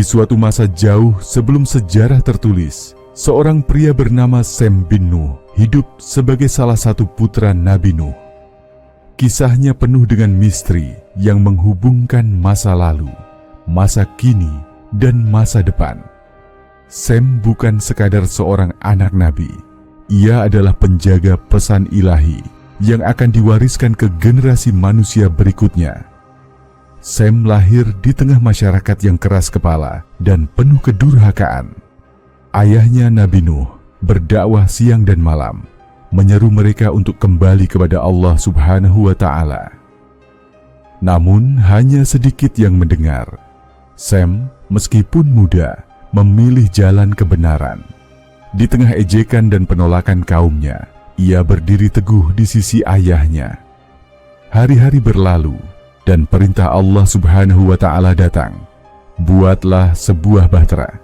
suatu masa jauh sebelum sejarah tertulis, seorang pria bernama Sem bin Nuh hidup sebagai salah satu putra Nabi Nuh. Kisahnya penuh dengan misteri yang menghubungkan masa lalu, masa kini, dan masa depan. Sem bukan sekadar seorang anak Nabi. Ia adalah penjaga pesan ilahi yang akan diwariskan ke generasi manusia berikutnya. Sem lahir di tengah masyarakat yang keras kepala dan penuh kedurhakaan. Ayahnya Nabi Nuh berdakwah siang dan malam, menyeru mereka untuk kembali kepada Allah Subhanahu wa Ta'ala. Namun hanya sedikit yang mendengar. Sem, meskipun muda, memilih jalan kebenaran. Di tengah ejekan dan penolakan kaumnya, ia berdiri teguh di sisi ayahnya. Hari-hari berlalu, dan perintah Allah Subhanahu wa Ta'ala datang. Buatlah sebuah bahtera.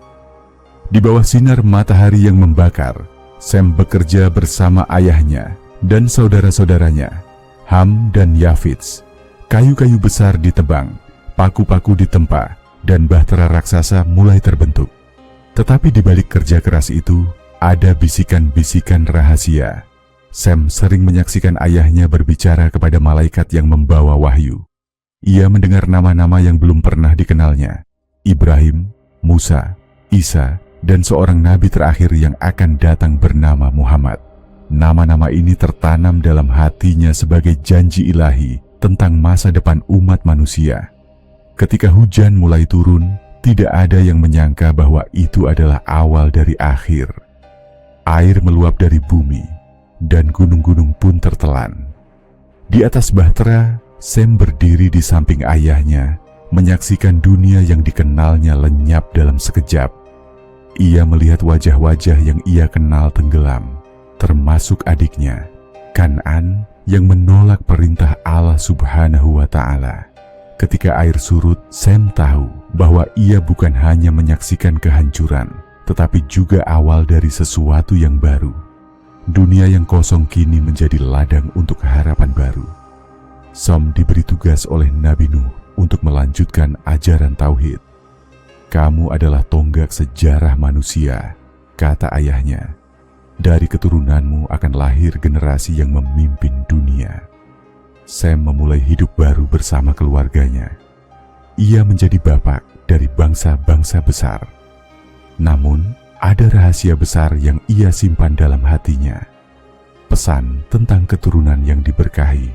Di bawah sinar matahari yang membakar, Sem bekerja bersama ayahnya dan saudara-saudaranya, Ham dan Yafits. Kayu-kayu besar ditebang, paku-paku ditempa, dan bahtera raksasa mulai terbentuk. Tetapi di balik kerja keras itu, ada bisikan-bisikan rahasia. Sem sering menyaksikan ayahnya berbicara kepada malaikat yang membawa wahyu. Ia mendengar nama-nama yang belum pernah dikenalnya, Ibrahim, Musa, Isa, dan seorang nabi terakhir yang akan datang bernama Muhammad. Nama-nama ini tertanam dalam hatinya sebagai janji ilahi tentang masa depan umat manusia. Ketika hujan mulai turun, tidak ada yang menyangka bahwa itu adalah awal dari akhir. Air meluap dari bumi, dan gunung-gunung pun tertelan. Di atas bahtera, Sem berdiri di samping ayahnya, menyaksikan dunia yang dikenalnya lenyap dalam sekejap. Ia melihat wajah-wajah yang ia kenal tenggelam, termasuk adiknya, Kan'an, yang menolak perintah Allah Subhanahu wa Ta'ala. Ketika air surut, Sem tahu bahwa ia bukan hanya menyaksikan kehancuran, tetapi juga awal dari sesuatu yang baru. Dunia yang kosong kini menjadi ladang untuk harapan baru. Sem diberi tugas oleh Nabi Nuh untuk melanjutkan ajaran tauhid. Kamu adalah tonggak sejarah manusia, kata ayahnya. Dari keturunanmu akan lahir generasi yang memimpin dunia. Sem memulai hidup baru bersama keluarganya. Ia menjadi bapak dari bangsa-bangsa besar. Namun, ada rahasia besar yang ia simpan dalam hatinya. Pesan tentang keturunan yang diberkahi.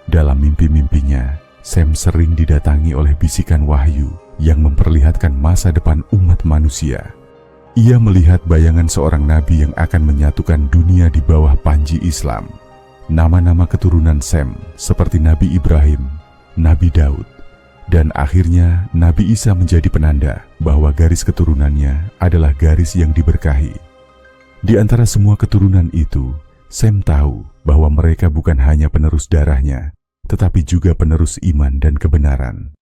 Dalam mimpi-mimpinya, Sem sering didatangi oleh bisikan wahyu yang memperlihatkan masa depan umat manusia. Ia melihat bayangan seorang nabi yang akan menyatukan dunia di bawah panji Islam. Nama-nama keturunan Sem seperti Nabi Ibrahim, Nabi Daud, dan akhirnya Nabi Isa menjadi penanda bahwa garis keturunannya adalah garis yang diberkahi. Di antara semua keturunan itu, Sem tahu bahwa mereka bukan hanya penerus darahnya, tetapi juga penerus iman dan kebenaran.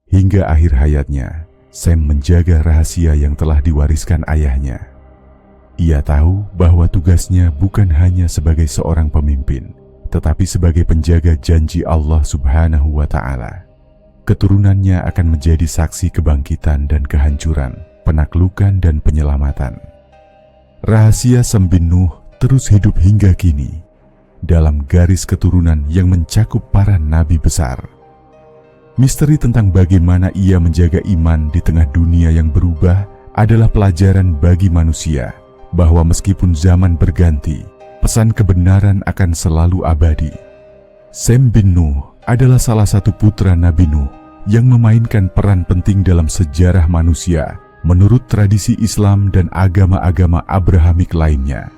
Hingga akhir hayatnya, Sem menjaga rahasia yang telah diwariskan ayahnya. Ia tahu bahwa tugasnya bukan hanya sebagai seorang pemimpin, tetapi sebagai penjaga janji Allah Subhanahu wa Ta'ala. Keturunannya akan menjadi saksi kebangkitan dan kehancuran, penaklukan dan penyelamatan. Rahasia Sem bin Nuh terus hidup hingga kini, dalam garis keturunan yang mencakup para nabi besar. Misteri tentang bagaimana ia menjaga iman di tengah dunia yang berubah adalah pelajaran bagi manusia, bahwa meskipun zaman berganti, pesan kebenaran akan selalu abadi. Sem bin Nuh adalah salah satu putra Nabi Nuh yang memainkan peran penting dalam sejarah manusia menurut tradisi Islam dan agama-agama Abrahamik lainnya.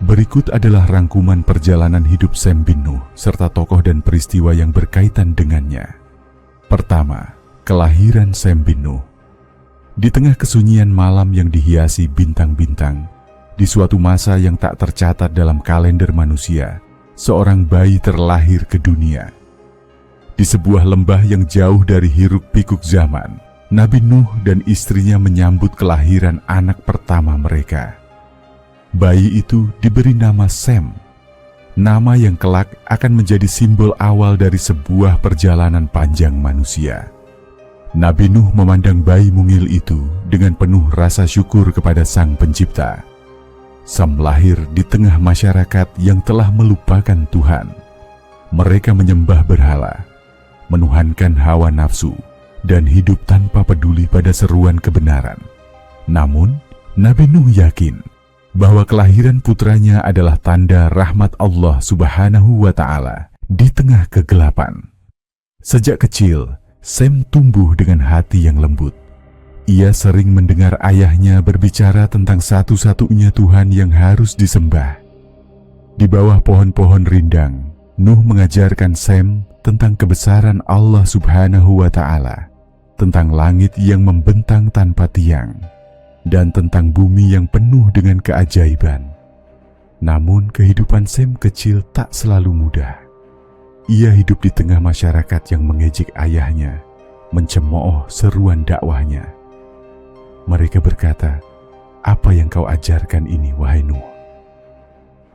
Berikut adalah rangkuman perjalanan hidup Sem bin Nuh serta tokoh dan peristiwa yang berkaitan dengannya. Pertama, kelahiran Sem bin Nuh. Di tengah kesunyian malam yang dihiasi bintang-bintang, di suatu masa yang tak tercatat dalam kalender manusia, seorang bayi terlahir ke dunia. Di sebuah lembah yang jauh dari hiruk-pikuk zaman, Nabi Nuh dan istrinya menyambut kelahiran anak pertama mereka. Bayi itu diberi nama Sem, nama yang kelak akan menjadi simbol awal dari sebuah perjalanan panjang manusia. Nabi Nuh memandang bayi mungil itu dengan penuh rasa syukur kepada Sang Pencipta. Sam lahir di tengah masyarakat yang telah melupakan Tuhan. Mereka menyembah berhala, menuhankan hawa nafsu, dan hidup tanpa peduli pada seruan kebenaran. Namun, Nabi Nuh yakin bahwa kelahiran putranya adalah tanda rahmat Allah Subhanahu wa Ta'ala di tengah kegelapan. Sejak kecil, Sem tumbuh dengan hati yang lembut. Ia sering mendengar ayahnya berbicara tentang satu-satunya Tuhan yang harus disembah. Di bawah pohon-pohon rindang, Nuh mengajarkan Sem tentang kebesaran Allah Subhanahu wa Ta'ala, tentang langit yang membentang tanpa tiang, dan tentang bumi yang penuh dengan keajaiban. Namun kehidupan Sem kecil tak selalu mudah. Ia hidup di tengah masyarakat yang mengejek ayahnya, mencemooh seruan dakwahnya. Mereka berkata, "Apa yang kau ajarkan ini, wahai Nuh?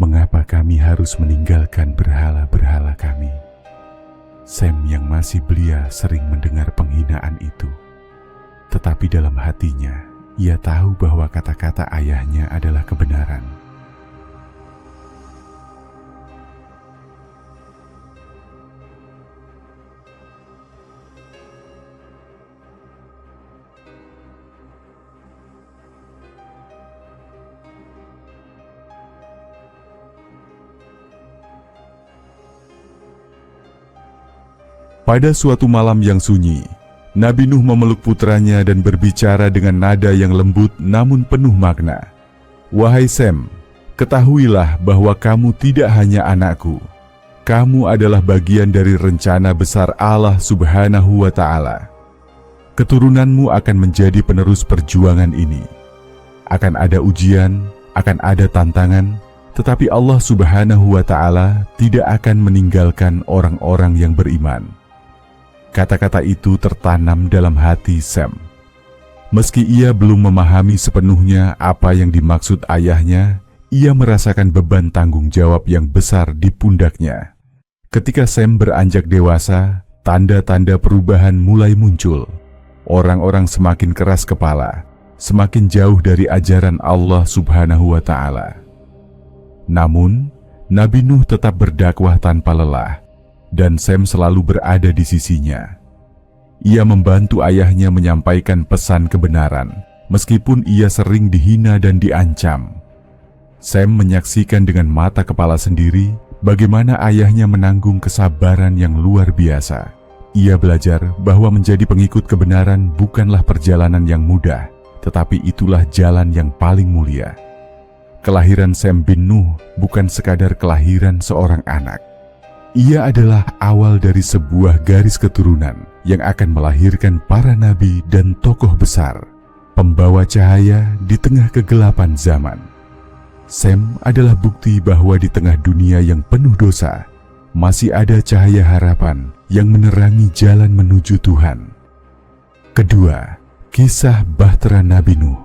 Mengapa kami harus meninggalkan berhala-berhala kami?" Sem yang masih belia sering mendengar penghinaan itu. Tetapi dalam hatinya, ia tahu bahwa kata-kata ayahnya adalah kebenaran. Pada suatu malam yang sunyi, Nabi Nuh memeluk putranya dan berbicara dengan nada yang lembut namun penuh makna. "Wahai Sem, ketahuilah bahwa kamu tidak hanya anakku. Kamu adalah bagian dari rencana besar Allah Subhanahu wa Ta'ala. Keturunanmu akan menjadi penerus perjuangan ini. Akan ada ujian, akan ada tantangan, tetapi Allah Subhanahu wa Ta'ala tidak akan meninggalkan orang-orang yang beriman." Kata-kata itu tertanam dalam hati Sem. Meski ia belum memahami sepenuhnya apa yang dimaksud ayahnya, ia merasakan beban tanggung jawab yang besar di pundaknya. Ketika Sem beranjak dewasa, tanda-tanda perubahan mulai muncul. Orang-orang semakin keras kepala, semakin jauh dari ajaran Allah Subhanahu wa Ta'ala. Namun, Nabi Nuh tetap berdakwah tanpa lelah, dan Sem selalu berada di sisinya. Ia membantu ayahnya menyampaikan pesan kebenaran, meskipun ia sering dihina dan diancam. Sem menyaksikan dengan mata kepala sendiri bagaimana ayahnya menanggung kesabaran yang luar biasa. Ia belajar bahwa menjadi pengikut kebenaran bukanlah perjalanan yang mudah, tetapi itulah jalan yang paling mulia. Kelahiran Sem bin Nuh bukan sekadar kelahiran seorang anak. Ia adalah awal dari sebuah garis keturunan yang akan melahirkan para nabi dan tokoh besar, pembawa cahaya di tengah kegelapan zaman. Sem adalah bukti bahwa di tengah dunia yang penuh dosa, masih ada cahaya harapan yang menerangi jalan menuju Tuhan. Kedua, kisah bahtera Nabi Nuh.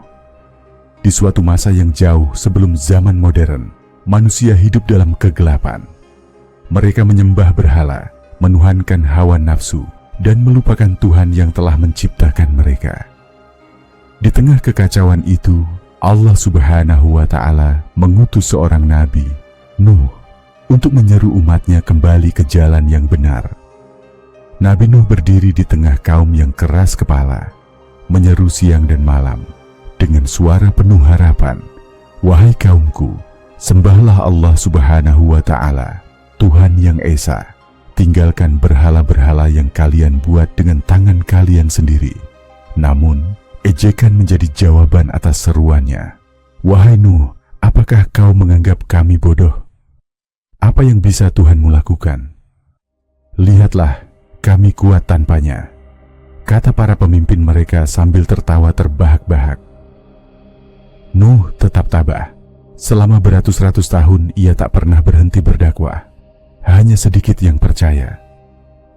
Di suatu masa yang jauh sebelum zaman modern, manusia hidup dalam kegelapan. Mereka menyembah berhala, menuhankan hawa nafsu, dan melupakan Tuhan yang telah menciptakan mereka. Di tengah kekacauan itu, Allah Subhanahu wa Ta'ala mengutus seorang nabi, Nuh, untuk menyeru umatnya kembali ke jalan yang benar. Nabi Nuh berdiri di tengah kaum yang keras kepala, menyeru siang dan malam, dengan suara penuh harapan, "Wahai kaumku, sembahlah Allah Subhanahu wa Ta'ala, Tuhan yang Esa. Tinggalkan berhala-berhala yang kalian buat dengan tangan kalian sendiri." Namun, ejekan menjadi jawaban atas seruannya. "Wahai Nuh, apakah kau menganggap kami bodoh? Apa yang bisa Tuhanmu lakukan? Lihatlah, kami kuat tanpanya," kata para pemimpin mereka sambil tertawa terbahak-bahak. Nuh tetap tabah. Selama beratus-ratus tahun ia tak pernah berhenti berdakwah. Hanya sedikit yang percaya.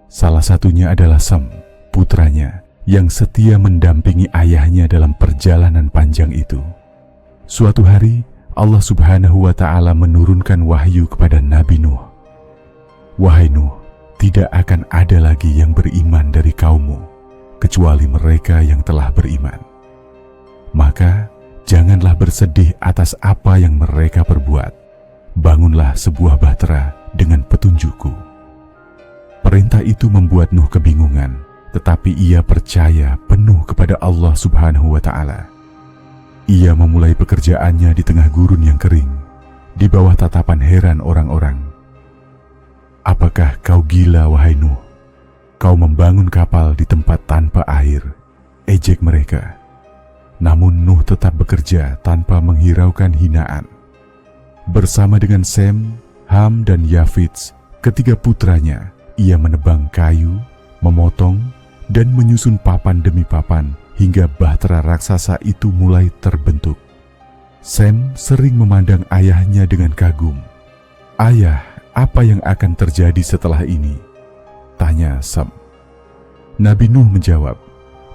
Salah satunya adalah Sem, putranya, yang setia mendampingi ayahnya dalam perjalanan panjang itu. Suatu hari, Allah Subhanahu wa Ta'ala menurunkan wahyu kepada Nabi Nuh. "Wahai Nuh, tidak akan ada lagi yang beriman dari kaummu. kecuali mereka yang telah beriman. Maka janganlah bersedih atas apa yang mereka perbuat. Bangunlah sebuah bahtera dengan petunjukku. Perintah itu membuat Nuh kebingungan, tetapi ia percaya penuh kepada Allah Subhanahu wa Ta'ala. Ia memulai pekerjaannya di tengah gurun yang kering, di bawah tatapan heran orang-orang. Apakah kau gila, wahai Nuh? Kau membangun kapal di tempat tanpa air, ejek mereka. Namun Nuh tetap bekerja tanpa menghiraukan hinaan. Bersama dengan Sem, Ham, dan Yafits, ketiga putranya, ia menebang kayu, memotong, dan menyusun papan demi papan hingga bahtera raksasa itu mulai terbentuk. Sem sering memandang ayahnya dengan kagum. "Ayah, apa yang akan terjadi setelah ini?" tanya Sem. Nabi Nuh menjawab,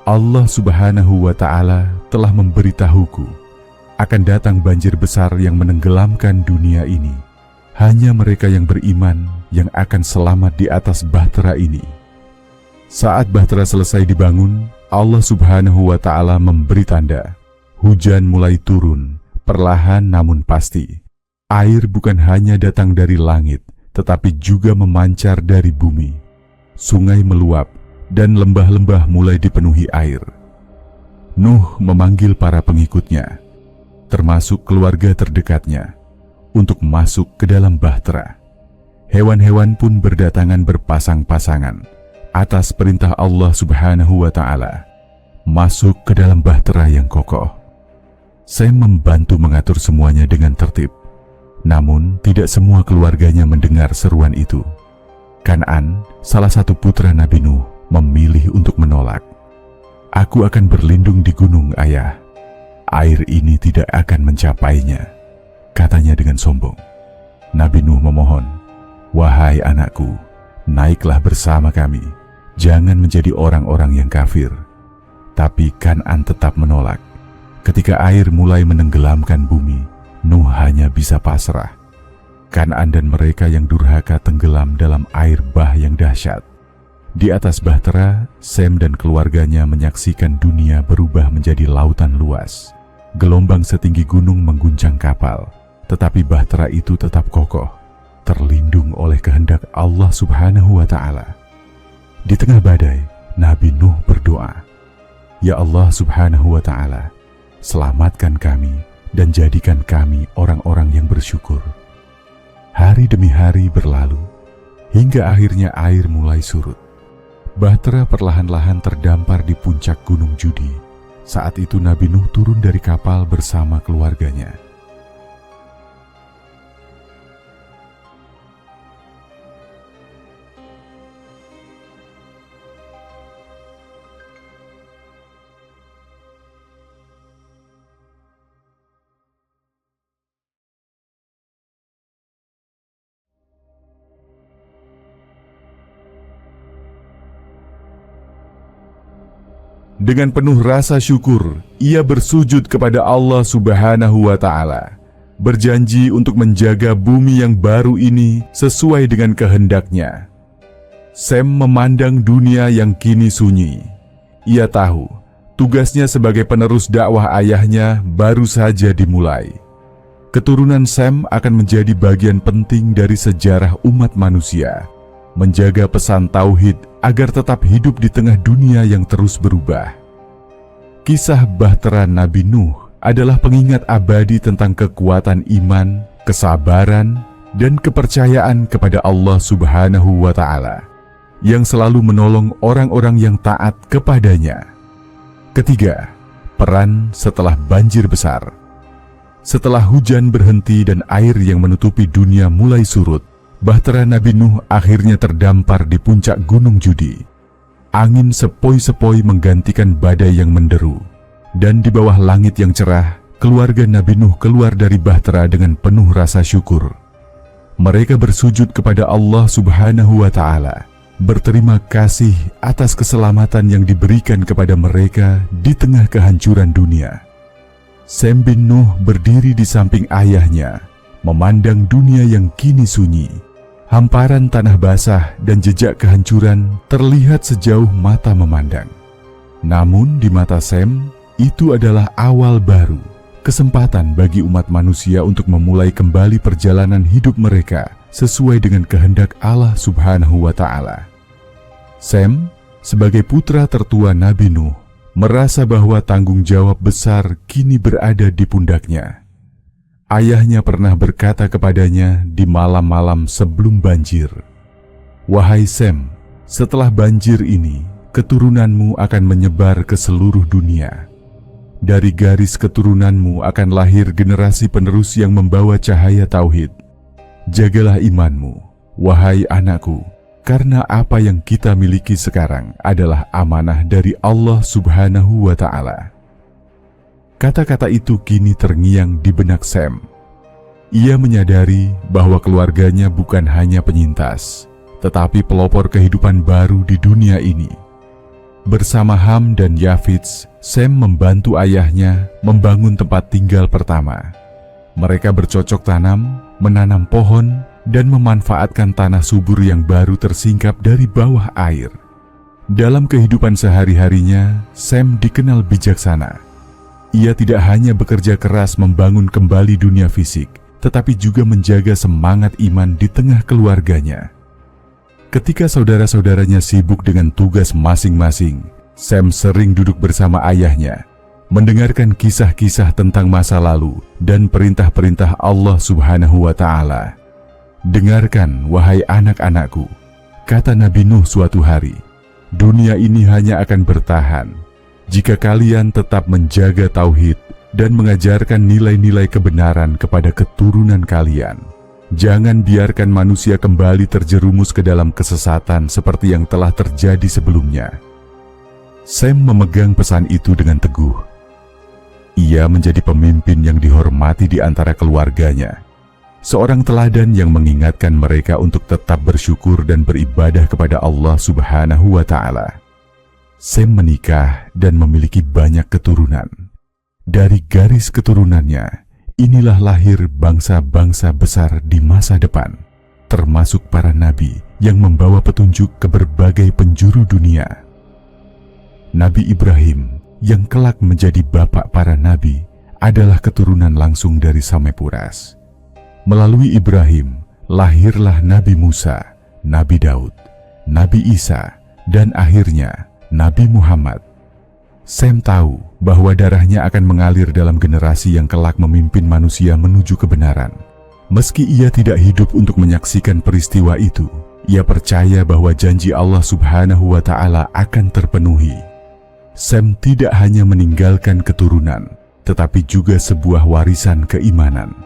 "Allah Subhanahu wa Ta'ala telah memberitahuku akan datang banjir besar yang menenggelamkan dunia ini. Hanya mereka yang beriman yang akan selamat di atas bahtera ini." Saat bahtera selesai dibangun, Allah Subhanahu wa Ta'ala memberi tanda. Hujan mulai turun, perlahan namun pasti. Air bukan hanya datang dari langit, tetapi juga memancar dari bumi. Sungai meluap, dan lembah-lembah mulai dipenuhi air. Nuh memanggil para pengikutnya, termasuk keluarga terdekatnya, untuk masuk ke dalam bahtera. Hewan-hewan pun berdatangan berpasang-pasangan atas perintah Allah Subhanahu wa Ta'ala, masuk ke dalam bahtera yang kokoh. Sem membantu mengatur semuanya dengan tertib. Namun tidak semua keluarganya mendengar seruan itu. Kan'an, salah satu putra Nabi Nuh, memilih untuk menolak. "Aku akan berlindung di gunung, ayah. Air ini tidak akan mencapainya," katanya dengan sombong. Nabi Nuh memohon, "Wahai anakku, naiklah bersama kami. Jangan menjadi orang-orang yang kafir." Tapi Kan'an tetap menolak. Ketika air mulai menenggelamkan bumi, Nuh hanya bisa pasrah. Kan'an dan mereka yang durhaka tenggelam dalam air bah yang dahsyat. Di atas bahtera, Sem dan keluarganya menyaksikan dunia berubah menjadi lautan luas. Gelombang setinggi gunung mengguncang kapal, tetapi bahtera itu tetap kokoh, terlindung oleh kehendak Allah Subhanahu wa Ta'ala. Di tengah badai, Nabi Nuh berdoa, "Ya Allah Subhanahu wa Ta'ala, selamatkan kami dan jadikan kami orang-orang yang bersyukur." Hari demi hari berlalu, hingga akhirnya air mulai surut. Bahtera perlahan-lahan terdampar di puncak Gunung Judi. Saat itu Nabi Nuh turun dari kapal bersama keluarganya. Dengan penuh rasa syukur, ia bersujud kepada Allah Subhanahu wa Ta'ala, berjanji untuk menjaga bumi yang baru ini sesuai dengan kehendaknya. Sem memandang dunia yang kini sunyi. Ia tahu, tugasnya sebagai penerus dakwah ayahnya baru saja dimulai. Keturunan Sem akan menjadi bagian penting dari sejarah umat manusia, menjaga pesan tauhid agar tetap hidup di tengah dunia yang terus berubah. Kisah bahtera Nabi Nuh adalah pengingat abadi tentang kekuatan iman, kesabaran, dan kepercayaan kepada Allah Subhanahu wa Ta'ala yang selalu menolong orang-orang yang taat kepadanya. Ketiga, peran setelah banjir besar. Setelah hujan berhenti dan air yang menutupi dunia mulai surut, bahtera Nabi Nuh akhirnya terdampar di puncak Gunung Judi. Angin sepoi-sepoi menggantikan badai yang menderu, dan di bawah langit yang cerah, keluarga Nabi Nuh keluar dari bahtera dengan penuh rasa syukur. Mereka bersujud kepada Allah Subhanahu wa Ta'ala, berterima kasih atas keselamatan yang diberikan kepada mereka di tengah kehancuran dunia. Sem bin Nuh berdiri di samping ayahnya, memandang dunia yang kini sunyi. Hamparan tanah basah dan jejak kehancuran terlihat sejauh mata memandang. Namun di mata Sem, itu adalah awal baru, kesempatan bagi umat manusia untuk memulai kembali perjalanan hidup mereka sesuai dengan kehendak Allah Subhanahu wa Ta'ala. Sem, sebagai putra tertua Nabi Nuh, merasa bahwa tanggung jawab besar kini berada di pundaknya. Ayahnya pernah berkata kepadanya di malam-malam sebelum banjir, "Wahai Sem, setelah banjir ini, keturunanmu akan menyebar ke seluruh dunia. Dari garis keturunanmu akan lahir generasi penerus yang membawa cahaya tauhid. Jagalah imanmu, wahai anakku, karena apa yang kita miliki sekarang adalah amanah dari Allah Subhanahu wa Ta'ala." Kata-kata itu kini terngiang di benak Sem. Ia menyadari bahwa keluarganya bukan hanya penyintas, tetapi pelopor kehidupan baru di dunia ini. Bersama Ham dan Yafits, Sem membantu ayahnya membangun tempat tinggal pertama. Mereka bercocok tanam, menanam pohon, dan memanfaatkan tanah subur yang baru tersingkap dari bawah air. Dalam kehidupan sehari-harinya, Sem dikenal bijaksana. Ia tidak hanya bekerja keras membangun kembali dunia fisik, tetapi juga menjaga semangat iman di tengah keluarganya. Ketika saudara-saudaranya sibuk dengan tugas masing-masing, Sem sering duduk bersama ayahnya, mendengarkan kisah-kisah tentang masa lalu dan perintah-perintah Allah Subhanahu wa Ta'ala. "Dengarkan, wahai anak-anakku," kata Nabi Nuh suatu hari, "dunia ini hanya akan bertahan jika kalian tetap menjaga tauhid dan mengajarkan nilai-nilai kebenaran kepada keturunan kalian. Jangan biarkan manusia kembali terjerumus ke dalam kesesatan seperti yang telah terjadi sebelumnya." Sem memegang pesan itu dengan teguh. Ia menjadi pemimpin yang dihormati di antara keluarganya, seorang teladan yang mengingatkan mereka untuk tetap bersyukur dan beribadah kepada Allah Subhanahu wa Ta'ala. Sem menikah dan memiliki banyak keturunan. Dari garis keturunannya, inilah lahir bangsa-bangsa besar di masa depan, termasuk para nabi yang membawa petunjuk ke berbagai penjuru dunia. Nabi Ibrahim, yang kelak menjadi bapak para nabi, adalah keturunan langsung dari Samepuras. Melalui Ibrahim, lahirlah Nabi Musa, Nabi Daud, Nabi Isa, dan akhirnya Nabi Muhammad. Sem tahu bahwa darahnya akan mengalir dalam generasi yang kelak memimpin manusia menuju kebenaran. Meski ia tidak hidup untuk menyaksikan peristiwa itu, ia percaya bahwa janji Allah Subhanahu wa Ta'ala akan terpenuhi. Sem tidak hanya meninggalkan keturunan, tetapi juga sebuah warisan keimanan.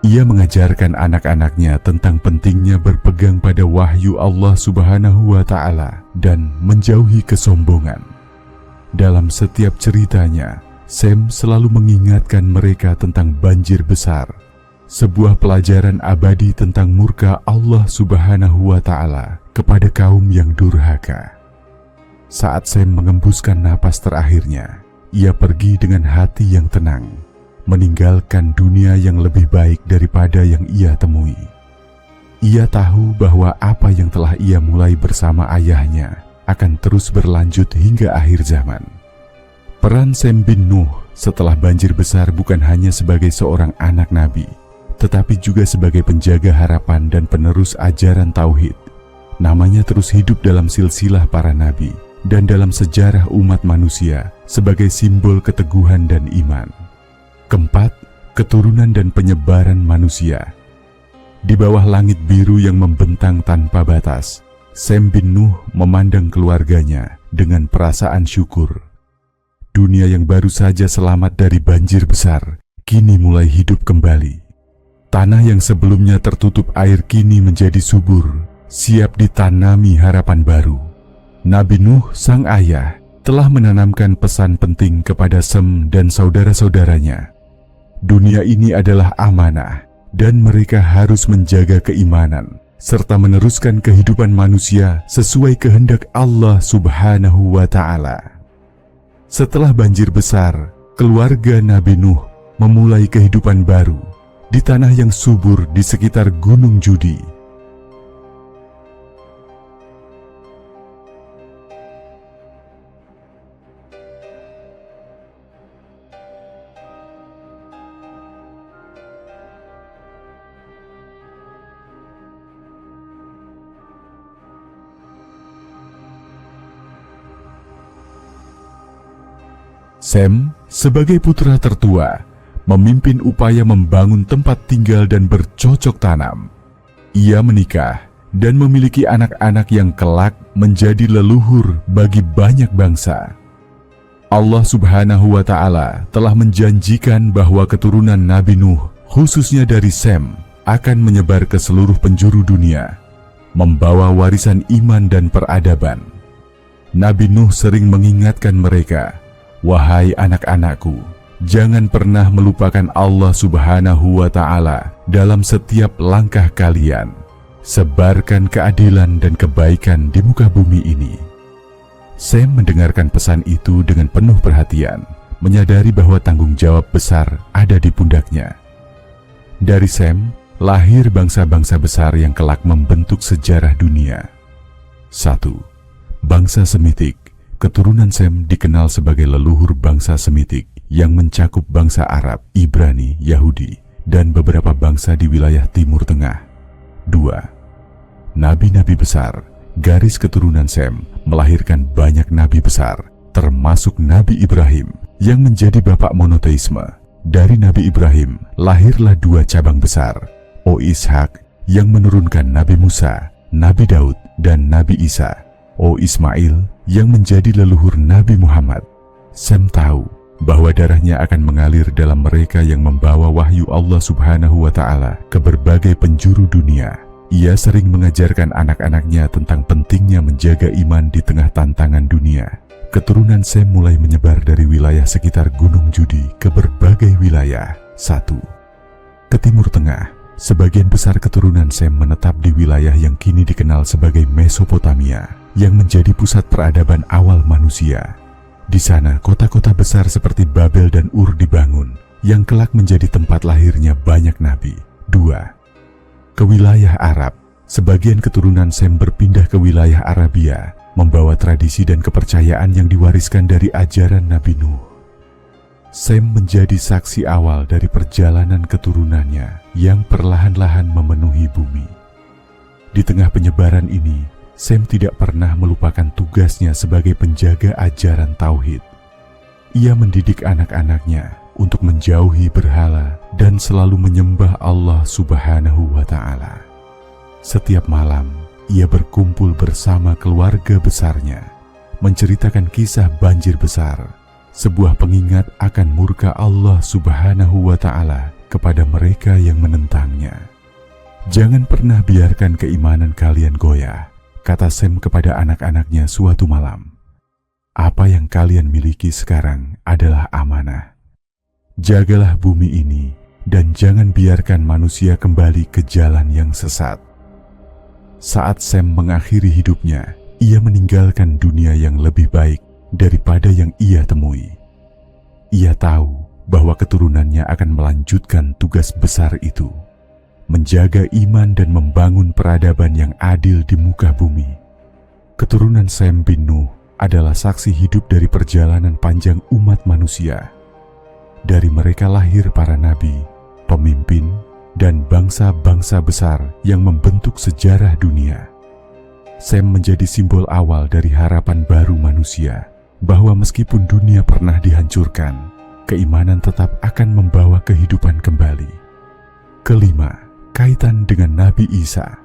Ia mengajarkan anak-anaknya tentang pentingnya berpegang pada wahyu Allah Subhanahu wa Ta'ala dan menjauhi kesombongan. Dalam setiap ceritanya, Sem selalu mengingatkan mereka tentang banjir besar, sebuah pelajaran abadi tentang murka Allah Subhanahu wa Ta'ala kepada kaum yang durhaka. Saat Sem mengembuskan napas terakhirnya, ia pergi dengan hati yang tenang, meninggalkan dunia yang lebih baik daripada yang ia temui. Ia tahu bahwa apa yang telah ia mulai bersama ayahnya akan terus berlanjut hingga akhir zaman. Peran Sem bin Nuh setelah banjir besar bukan hanya sebagai seorang anak nabi, tetapi juga sebagai penjaga harapan dan penerus ajaran tauhid. Namanya terus hidup dalam silsilah para nabi dan dalam sejarah umat manusia sebagai simbol keteguhan dan iman. Keempat, keturunan dan penyebaran manusia. Di bawah langit biru yang membentang tanpa batas, Sem bin Nuh memandang keluarganya dengan perasaan syukur. Dunia yang baru saja selamat dari banjir besar, kini mulai hidup kembali. Tanah yang sebelumnya tertutup air kini menjadi subur, siap ditanami harapan baru. Nabi Nuh, sang ayah, telah menanamkan pesan penting kepada Sem dan saudara-saudaranya. Dunia ini adalah amanah, dan mereka harus menjaga keimanan, serta meneruskan kehidupan manusia sesuai kehendak Allah Subhanahu wa Ta'ala. Setelah banjir besar, keluarga Nabi Nuh memulai kehidupan baru di tanah yang subur di sekitar Gunung Judi. Sem, sebagai putra tertua, memimpin upaya membangun tempat tinggal dan bercocok tanam. Ia menikah dan memiliki anak-anak yang kelak menjadi leluhur bagi banyak bangsa. Allah Subhanahu wa Ta'ala telah menjanjikan bahwa keturunan Nabi Nuh, khususnya dari Sem, akan menyebar ke seluruh penjuru dunia, membawa warisan iman dan peradaban. Nabi Nuh sering mengingatkan mereka, "Wahai anak-anakku, jangan pernah melupakan Allah Subhanahu wa Ta'ala dalam setiap langkah kalian. Sebarkan keadilan dan kebaikan di muka bumi ini." Sem mendengarkan pesan itu dengan penuh perhatian, menyadari bahwa tanggung jawab besar ada di pundaknya. Dari Sem, lahir bangsa-bangsa besar yang kelak membentuk sejarah dunia. 1. Bangsa Semitik. Keturunan Sem dikenal sebagai leluhur bangsa Semitik yang mencakup bangsa Arab, Ibrani, Yahudi, dan beberapa bangsa di wilayah Timur Tengah. 2. Nabi-nabi besar. Garis keturunan Sem melahirkan banyak nabi besar, termasuk Nabi Ibrahim yang menjadi bapak monoteisme. Dari Nabi Ibrahim lahirlah 2 cabang besar, O Ishak yang menurunkan Nabi Musa, Nabi Daud, dan Nabi Isa, O Ismail yang menjadi leluhur Nabi Muhammad. Sem tahu bahwa darahnya akan mengalir dalam mereka yang membawa wahyu Allah Subhanahu wa Ta'ala ke berbagai penjuru dunia. Ia sering mengajarkan anak-anaknya tentang pentingnya menjaga iman di tengah tantangan dunia. Keturunan Sem mulai menyebar dari wilayah sekitar Gunung Judi ke berbagai wilayah. 1. Ke Timur Tengah. Sebagian besar keturunan Sem menetap di wilayah yang kini dikenal sebagai Mesopotamia, yang menjadi pusat peradaban awal manusia. Di sana, kota-kota besar seperti Babel dan Ur dibangun, yang kelak menjadi tempat lahirnya banyak nabi. 2. Ke wilayah Arab. Sebagian keturunan Sem berpindah ke wilayah Arabia, membawa tradisi dan kepercayaan yang diwariskan dari ajaran Nabi Nuh. Sem menjadi saksi awal dari perjalanan keturunannya yang perlahan-lahan memenuhi bumi. Di tengah penyebaran ini, Sem tidak pernah melupakan tugasnya sebagai penjaga ajaran tauhid. Ia mendidik anak-anaknya untuk menjauhi berhala dan selalu menyembah Allah Subhanahu wa Ta'ala. Setiap malam, ia berkumpul bersama keluarga besarnya, menceritakan kisah banjir besar, sebuah pengingat akan murka Allah Subhanahu wa Ta'ala kepada mereka yang menentangnya. "Jangan pernah biarkan keimanan kalian goyah," kata Sem kepada anak-anaknya suatu malam. "Apa yang kalian miliki sekarang adalah amanah. Jagalah bumi ini dan jangan biarkan manusia kembali ke jalan yang sesat." Saat Sem mengakhiri hidupnya, ia meninggalkan dunia yang lebih baik daripada yang ia temui. Ia tahu bahwa keturunannya akan melanjutkan tugas besar itu, menjaga iman dan membangun peradaban yang adil di muka bumi. Keturunan Sem bin Nuh adalah saksi hidup dari perjalanan panjang umat manusia. Dari mereka lahir para nabi, pemimpin, dan bangsa-bangsa besar yang membentuk sejarah dunia. Sem menjadi simbol awal dari harapan baru manusia, bahwa meskipun dunia pernah dihancurkan, keimanan tetap akan membawa kehidupan kembali. 5. Kaitan dengan Nabi Isa.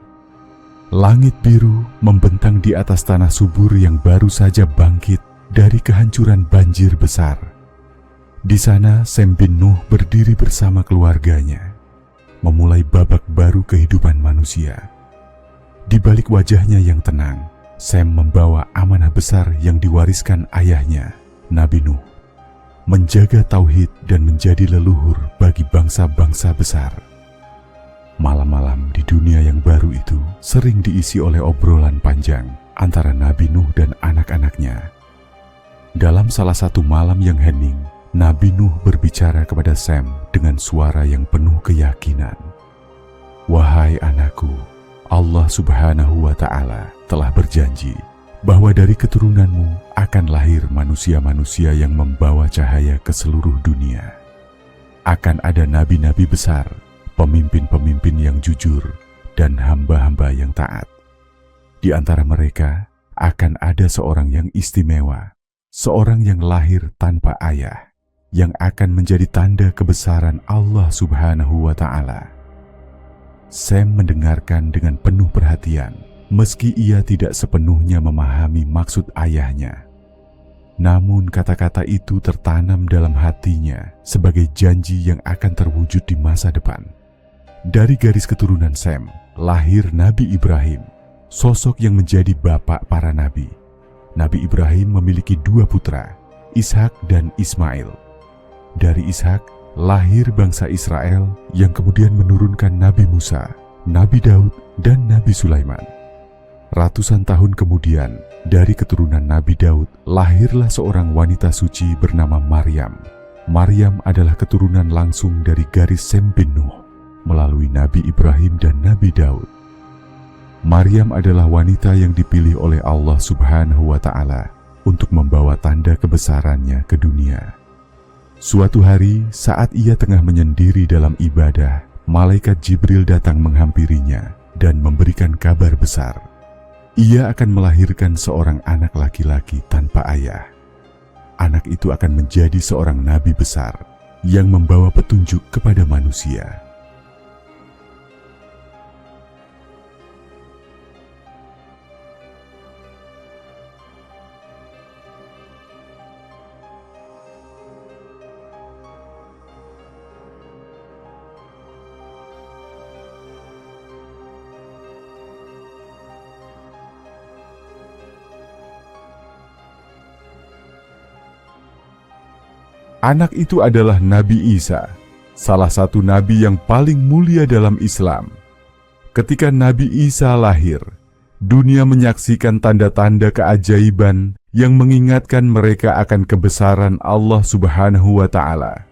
Langit biru membentang di atas tanah subur yang baru saja bangkit dari kehancuran banjir besar. Di sana Sem bin Nuh berdiri bersama keluarganya, memulai babak baru kehidupan manusia. Di balik wajahnya yang tenang, Sem membawa amanah besar yang diwariskan ayahnya, Nabi Nuh, menjaga tauhid dan menjadi leluhur bagi bangsa-bangsa besar. Malam-malam di dunia yang baru itu sering diisi oleh obrolan panjang antara Nabi Nuh dan anak-anaknya. Dalam salah satu malam yang hening, Nabi Nuh berbicara kepada Sem dengan suara yang penuh keyakinan. "Wahai anakku, Allah Subhanahu wa Ta'ala telah berjanji bahwa dari keturunanmu akan lahir manusia-manusia yang membawa cahaya ke seluruh dunia. Akan ada nabi-nabi besar, pemimpin-pemimpin yang jujur, dan hamba-hamba yang taat. Di antara mereka akan ada seorang yang istimewa, seorang yang lahir tanpa ayah, yang akan menjadi tanda kebesaran Allah Subhanahu wa Ta'ala. Sem mendengarkan dengan penuh perhatian, meski ia tidak sepenuhnya memahami maksud ayahnya. Namun kata-kata itu tertanam dalam hatinya sebagai janji yang akan terwujud di masa depan. Dari garis keturunan Sem, lahir Nabi Ibrahim, sosok yang menjadi bapak para nabi. Nabi Ibrahim memiliki dua putra, Ishak dan Ismail. Dari Ishak, lahir bangsa Israel yang kemudian menurunkan Nabi Musa, Nabi Daud, dan Nabi Sulaiman. Ratusan tahun kemudian, dari keturunan Nabi Daud, lahirlah seorang wanita suci bernama Maryam. Maryam adalah keturunan langsung dari garis Sem bin Nuh, melalui Nabi Ibrahim dan Nabi Daud. Maryam adalah wanita yang dipilih oleh Allah Subhanahu wa Ta'ala untuk membawa tanda kebesarannya ke dunia. Suatu hari, saat ia tengah menyendiri dalam ibadah, malaikat Jibril datang menghampirinya dan memberikan kabar besar. Ia akan melahirkan seorang anak laki-laki tanpa ayah. Anak itu akan menjadi seorang nabi besar yang membawa petunjuk kepada manusia. Anak itu adalah Nabi Isa, salah satu nabi yang paling mulia dalam Islam. Ketika Nabi Isa lahir, dunia menyaksikan tanda-tanda keajaiban yang mengingatkan mereka akan kebesaran Allah Subhanahu wa Ta'ala.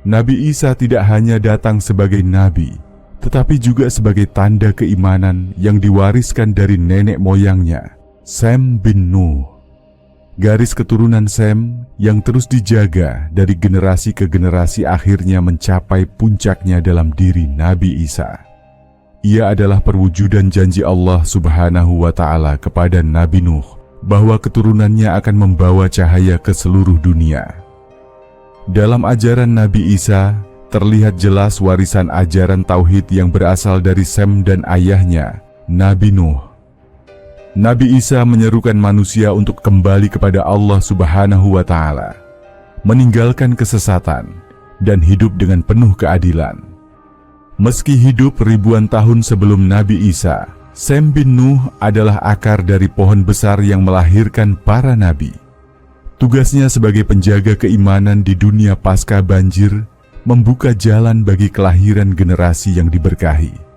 Nabi Isa tidak hanya datang sebagai nabi, tetapi juga sebagai tanda keimanan yang diwariskan dari nenek moyangnya, Sem bin Nuh. Garis keturunan Sem yang terus dijaga dari generasi ke generasi akhirnya mencapai puncaknya dalam diri Nabi Isa. Ia adalah perwujudan janji Allah Subhanahu wa Ta'ala kepada Nabi Nuh bahwa keturunannya akan membawa cahaya ke seluruh dunia. Dalam ajaran Nabi Isa terlihat jelas warisan ajaran tauhid yang berasal dari Sem dan ayahnya, Nabi Nuh. Nabi Isa menyerukan manusia untuk kembali kepada Allah Subhanahu wa Ta'ala, meninggalkan kesesatan, dan hidup dengan penuh keadilan. Meski hidup ribuan tahun sebelum Nabi Isa, Sem bin Nuh adalah akar dari pohon besar yang melahirkan para nabi. Tugasnya sebagai penjaga keimanan di dunia pasca banjir membuka jalan bagi kelahiran generasi yang diberkahi.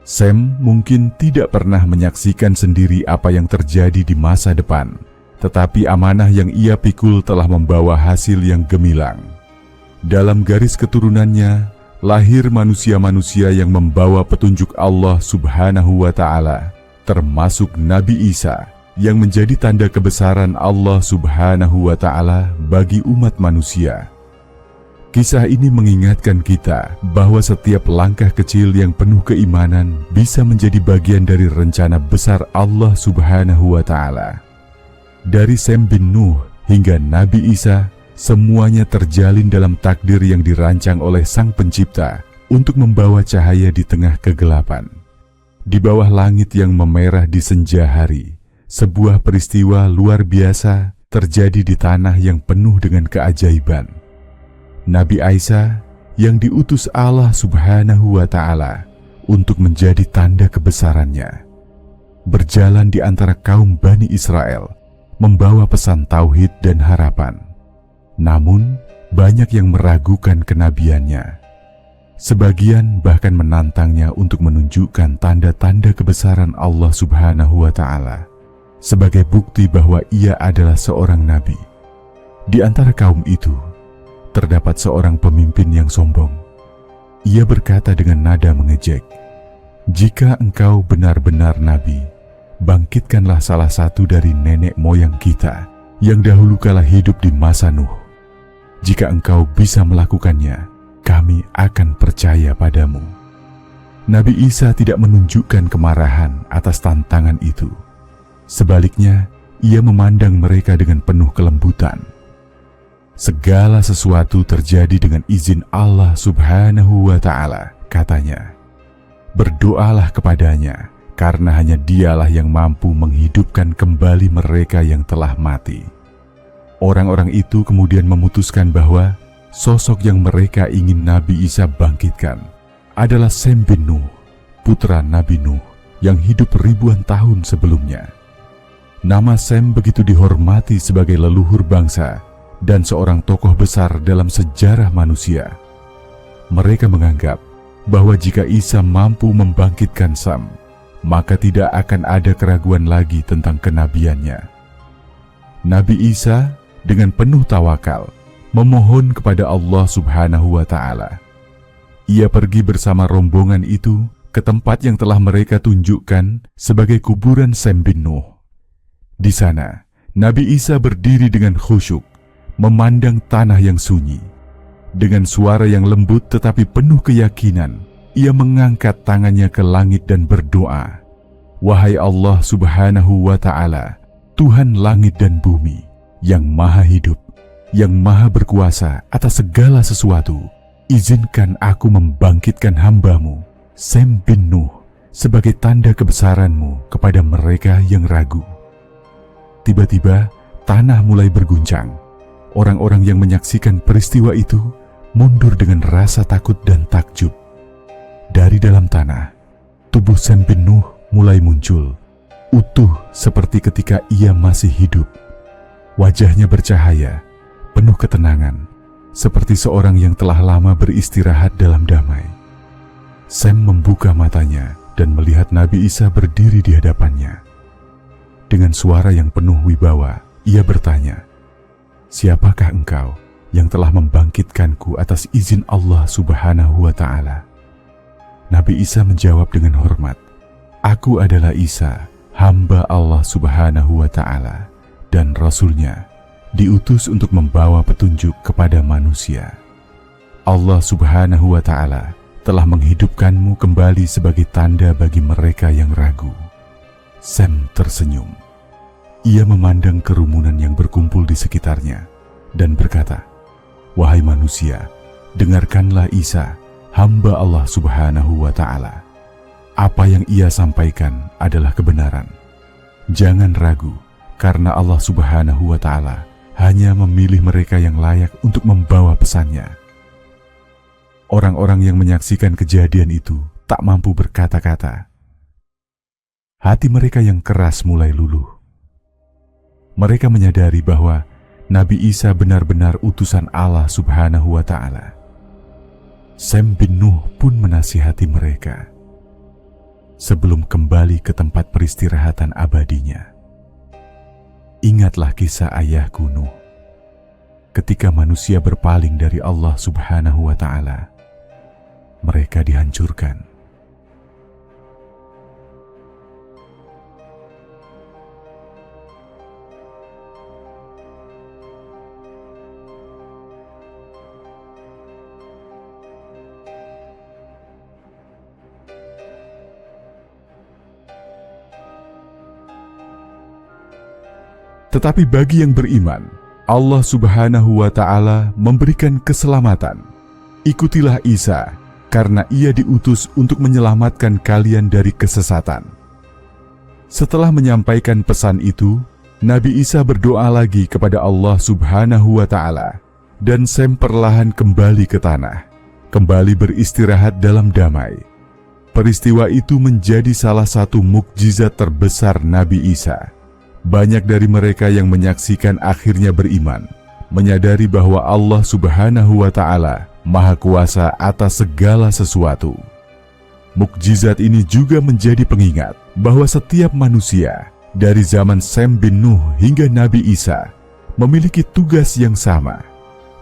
Sem mungkin tidak pernah menyaksikan sendiri apa yang terjadi di masa depan, tetapi amanah yang ia pikul telah membawa hasil yang gemilang. Dalam garis keturunannya, lahir manusia-manusia yang membawa petunjuk Allah Subhanahu wa Ta'ala, termasuk Nabi Isa, yang menjadi tanda kebesaran Allah Subhanahu wa Ta'ala bagi umat manusia. Kisah ini mengingatkan kita bahwa setiap langkah kecil yang penuh keimanan bisa menjadi bagian dari rencana besar Allah Subhanahu wa Ta'ala. Dari Sem bin Nuh hingga Nabi Isa, semuanya terjalin dalam takdir yang dirancang oleh Sang Pencipta untuk membawa cahaya di tengah kegelapan. Di bawah langit yang memerah di senja hari, sebuah peristiwa luar biasa terjadi di tanah yang penuh dengan keajaiban. Nabi Isa yang diutus Allah Subhanahu wa Ta'ala untuk menjadi tanda kebesarannya, berjalan di antara kaum Bani Israel, membawa pesan tauhid dan harapan. Namun, banyak yang meragukan kenabiannya. Sebagian bahkan menantangnya untuk menunjukkan tanda-tanda kebesaran Allah Subhanahu wa Ta'ala sebagai bukti bahwa ia adalah seorang nabi. Di antara kaum itu, terdapat seorang pemimpin yang sombong. Ia berkata dengan nada mengejek, "Jika engkau benar-benar nabi, bangkitkanlah salah satu dari nenek moyang kita yang dahulu kala hidup di masa Nuh. Jika engkau bisa melakukannya, kami akan percaya padamu." Nabi Isa tidak menunjukkan kemarahan atas tantangan itu. Sebaliknya, ia memandang mereka dengan penuh kelembutan. Segala sesuatu terjadi dengan izin Allah Subhanahu wa Ta'ala, katanya. Berdoalah kepadanya, karena hanya Dialah yang mampu menghidupkan kembali mereka yang telah mati. Orang-orang itu kemudian memutuskan bahwa sosok yang mereka ingin Nabi Isa bangkitkan adalah Sem bin Nuh, putra Nabi Nuh yang hidup ribuan tahun sebelumnya. Nama Sem begitu dihormati sebagai leluhur bangsa dan seorang tokoh besar dalam sejarah manusia. Mereka menganggap bahwa jika Isa mampu membangkitkan Sam, maka tidak akan ada keraguan lagi tentang kenabiannya. Nabi Isa dengan penuh tawakal memohon kepada Allah Subhanahu wa Ta'ala. Ia pergi bersama rombongan itu ke tempat yang telah mereka tunjukkan sebagai kuburan Sem bin Nuh. Di sana, Nabi Isa berdiri dengan khusyuk, memandang tanah yang sunyi. Dengan suara yang lembut tetapi penuh keyakinan, ia mengangkat tangannya ke langit dan berdoa, "Wahai Allah Subhanahu wa Ta'ala, Tuhan langit dan bumi, yang maha hidup, yang maha berkuasa atas segala sesuatu, izinkan aku membangkitkan hamba-Mu, Sem bin Nuh, sebagai tanda kebesaran-Mu kepada mereka yang ragu." Tiba-tiba, tanah mulai berguncang. Orang-orang yang menyaksikan peristiwa itu mundur dengan rasa takut dan takjub. Dari dalam tanah, tubuh Sem bin Nuh mulai muncul, utuh seperti ketika ia masih hidup. Wajahnya bercahaya, penuh ketenangan, seperti seorang yang telah lama beristirahat dalam damai. Sem membuka matanya dan melihat Nabi Isa berdiri di hadapannya. Dengan suara yang penuh wibawa, ia bertanya, "Siapakah engkau yang telah membangkitkanku atas izin Allah Subhanahu wa Ta'ala?" Nabi Isa menjawab dengan hormat, "Aku adalah Isa, hamba Allah Subhanahu wa Ta'ala, dan Rasul-Nya, diutus untuk membawa petunjuk kepada manusia. Allah Subhanahu wa Ta'ala telah menghidupkanmu kembali sebagai tanda bagi mereka yang ragu." Sem tersenyum. Ia memandang kerumunan yang berkumpul di sekitarnya dan berkata, "Wahai manusia, dengarkanlah Isa, hamba Allah Subhanahu wa Ta'ala. Apa yang ia sampaikan adalah kebenaran. Jangan ragu, karena Allah Subhanahu wa Ta'ala hanya memilih mereka yang layak untuk membawa pesannya." Orang-orang yang menyaksikan kejadian itu tak mampu berkata-kata. Hati mereka yang keras mulai luluh. Mereka menyadari bahwa Nabi Isa benar-benar utusan Allah Subhanahu wa Ta'ala. Sem bin Nuh pun menasihati mereka sebelum kembali ke tempat peristirahatan abadinya. "Ingatlah kisah ayahku Nuh. Ketika manusia berpaling dari Allah Subhanahu wa Ta'ala, mereka dihancurkan. Tetapi bagi yang beriman, Allah Subhanahu wa Ta'ala memberikan keselamatan. Ikutilah Isa, karena ia diutus untuk menyelamatkan kalian dari kesesatan." Setelah menyampaikan pesan itu, Nabi Isa berdoa lagi kepada Allah Subhanahu wa Ta'ala, dan Sem perlahan kembali ke tanah, kembali beristirahat dalam damai. Peristiwa itu menjadi salah satu mukjizat terbesar Nabi Isa. Banyak dari mereka yang menyaksikan akhirnya beriman, menyadari bahwa Allah Subhanahu wa Ta'ala Maha Kuasa atas segala sesuatu. Mukjizat ini juga menjadi pengingat bahwa setiap manusia, dari zaman Sem bin Nuh hingga Nabi Isa, memiliki tugas yang sama,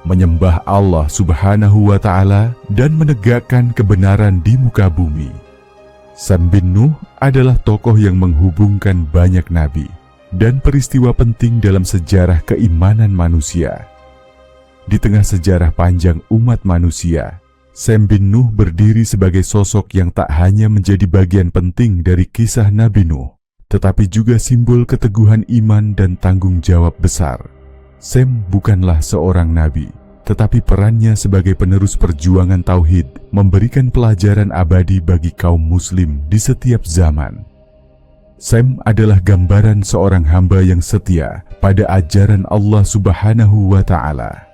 menyembah Allah Subhanahu wa Ta'ala dan menegakkan kebenaran di muka bumi. Sem bin Nuh adalah tokoh yang menghubungkan banyak nabi dan peristiwa penting dalam sejarah keimanan manusia. Di tengah sejarah panjang umat manusia, Sem bin Nuh berdiri sebagai sosok yang tak hanya menjadi bagian penting dari kisah Nabi Nuh, tetapi juga simbol keteguhan iman dan tanggung jawab besar. Sem bukanlah seorang nabi, tetapi perannya sebagai penerus perjuangan tauhid memberikan pelajaran abadi bagi kaum muslim di setiap zaman. Sem adalah gambaran seorang hamba yang setia pada ajaran Allah Subhanahu wa Ta'ala.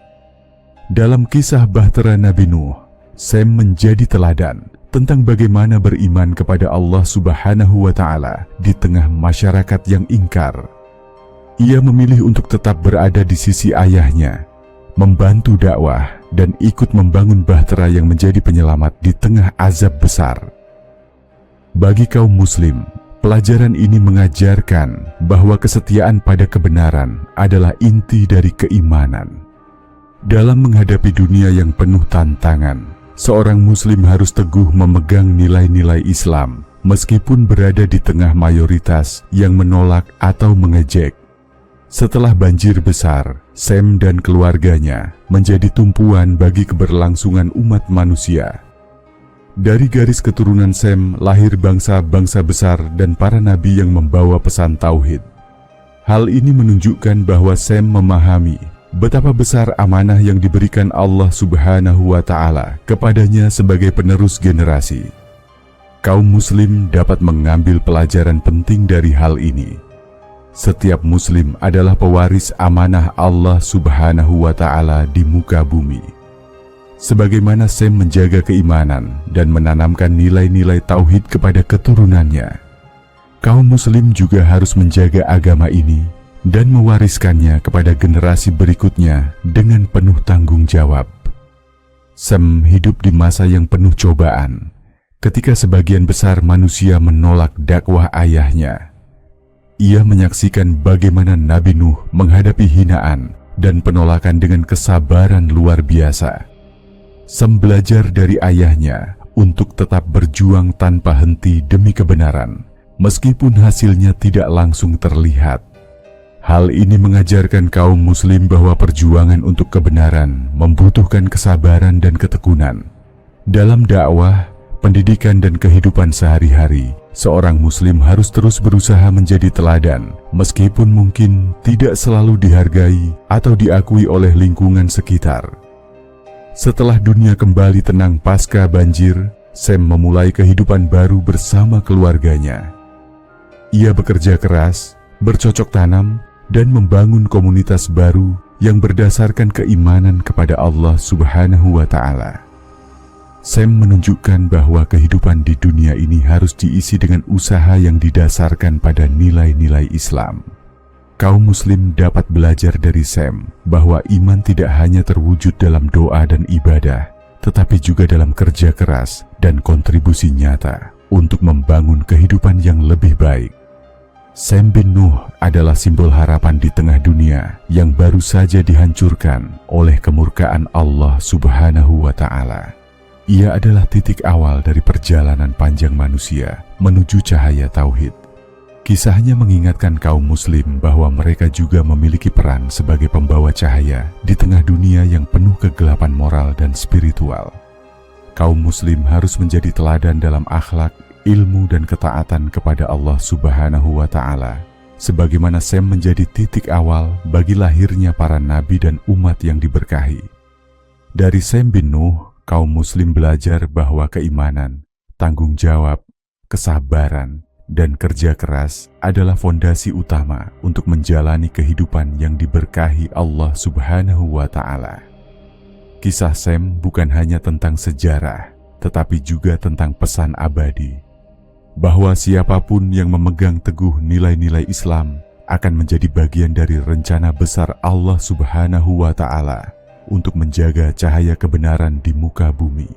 Dalam kisah bahtera Nabi Nuh, Sem menjadi teladan tentang bagaimana beriman kepada Allah Subhanahu wa Ta'ala di tengah masyarakat yang ingkar. Ia memilih untuk tetap berada di sisi ayahnya, membantu dakwah, dan ikut membangun bahtera yang menjadi penyelamat di tengah azab besar. Bagi kaum muslim, pelajaran ini mengajarkan bahwa kesetiaan pada kebenaran adalah inti dari keimanan. Dalam menghadapi dunia yang penuh tantangan, seorang muslim harus teguh memegang nilai-nilai Islam meskipun berada di tengah mayoritas yang menolak atau mengejek. Setelah banjir besar, Sem dan keluarganya menjadi tumpuan bagi keberlangsungan umat manusia. Dari garis keturunan Sem lahir bangsa-bangsa besar dan para nabi yang membawa pesan tauhid. Hal ini menunjukkan bahwa Sem memahami betapa besar amanah yang diberikan Allah Subhanahu wa Ta'ala kepadanya sebagai penerus generasi. Kaum muslim dapat mengambil pelajaran penting dari hal ini. Setiap muslim adalah pewaris amanah Allah Subhanahu wa Ta'ala di muka bumi. Sebagaimana Sem menjaga keimanan dan menanamkan nilai-nilai tauhid kepada keturunannya, kaum muslim juga harus menjaga agama ini dan mewariskannya kepada generasi berikutnya dengan penuh tanggung jawab. Sem hidup di masa yang penuh cobaan, ketika sebagian besar manusia menolak dakwah ayahnya. Ia menyaksikan bagaimana Nabi Nuh menghadapi hinaan dan penolakan dengan kesabaran luar biasa. Sem belajar dari ayahnya untuk tetap berjuang tanpa henti demi kebenaran, meskipun hasilnya tidak langsung terlihat. Hal ini mengajarkan kaum muslim bahwa perjuangan untuk kebenaran membutuhkan kesabaran dan ketekunan. Dalam dakwah, pendidikan dan kehidupan sehari-hari, seorang muslim harus terus berusaha menjadi teladan, meskipun mungkin tidak selalu dihargai atau diakui oleh lingkungan sekitar. Setelah dunia kembali tenang pasca banjir, Sem memulai kehidupan baru bersama keluarganya. Ia bekerja keras, bercocok tanam, dan membangun komunitas baru yang berdasarkan keimanan kepada Allah Subhanahu wa Ta'ala. Sem menunjukkan bahwa kehidupan di dunia ini harus diisi dengan usaha yang didasarkan pada nilai-nilai Islam. Kaum muslim dapat belajar dari Sem bahwa iman tidak hanya terwujud dalam doa dan ibadah, tetapi juga dalam kerja keras dan kontribusi nyata untuk membangun kehidupan yang lebih baik. Sem bin Nuh adalah simbol harapan di tengah dunia yang baru saja dihancurkan oleh kemurkaan Allah Subhanahu wa Ta'ala. Ia adalah titik awal dari perjalanan panjang manusia menuju cahaya tauhid. Kisahnya mengingatkan kaum muslim bahwa mereka juga memiliki peran sebagai pembawa cahaya di tengah dunia yang penuh kegelapan moral dan spiritual. Kaum muslim harus menjadi teladan dalam akhlak, ilmu dan ketaatan kepada Allah Subhanahu wa Ta'ala, sebagaimana Sem menjadi titik awal bagi lahirnya para nabi dan umat yang diberkahi. Dari Sem bin Nuh, kaum muslim belajar bahwa keimanan, tanggung jawab, kesabaran, dan kerja keras adalah fondasi utama untuk menjalani kehidupan yang diberkahi Allah Subhanahu wa Ta'ala. Kisah Sem bukan hanya tentang sejarah, tetapi juga tentang pesan abadi, bahwa siapapun yang memegang teguh nilai-nilai Islam akan menjadi bagian dari rencana besar Allah Subhanahu wa Ta'ala untuk menjaga cahaya kebenaran di muka bumi.